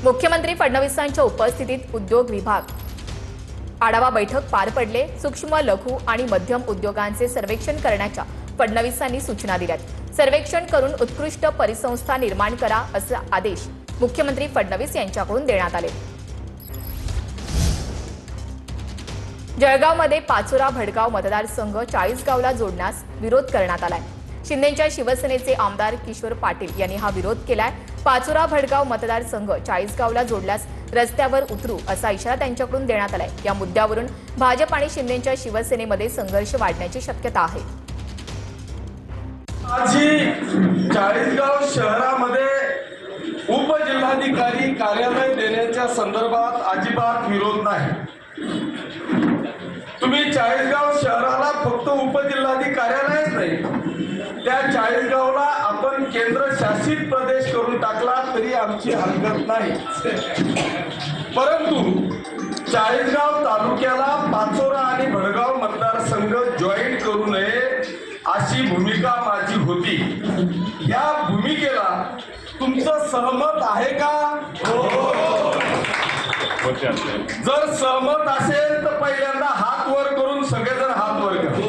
मुख्यमंत्री फडणवीसांच्या उपस्थितीत उद्योग विभाग आढावा बैठक पार पडले। सूक्ष्म, लघु आणि मध्यम उद्योगांचे सर्वेक्षण करण्याच्या फडणवीसांनी सूचना दिल्यात। सर्वेक्षण करून उत्कृष्ट परिसंस्था निर्माण करा असे आदेश मुख्यमंत्री फडणवीस यांच्याकडून देण्यात आले। जळगावमध्ये पाचोरा भडगाव मतदारसंघ चाळीसगावला जोडण्यास विरोध करण्यात आलाय। शिंदेच्या शिवसेनेचे आमदार किशोर पाटील यांनी हा विरोध केलाय। पाचोरा भडगाव मतदारसंघ चाळीसगावला जोडल्यास रस्त्यावर उतरू असा इशारा त्यांच्याकडून देण्यात आलाय। या मुद्द्यावरून भाजप आणि शिंदेच्या शिवसेनेमध्ये संघर्ष वाढण्याची शक्यता आहे। आजही चाळीसगाव शहरामध्ये उपजिल्हाधिकारी कार्यालय देण्याच्या संदर्भात अजिबात विरोध नाही। तुम्ही चाळीसगाव शहराला फक्त उपजिल्हाधिकारी कार्यालयच नाही, त्या चाळीसगावला आपण केंद्र शासित प्रदेश करून टाकला तरी आमची हरकत नाही। परंतु चाळीसगाव तालुक्याला पाचोरा आणि भडगाव मतदारसंघ जॉईंट करू नये अशी भूमिका माझी होती। या भूमिकेला तुमचं सहमत आहे का? जर सहमत असेल तर पहिल्यांदा हात वर करून सगळेजण हात वर करा।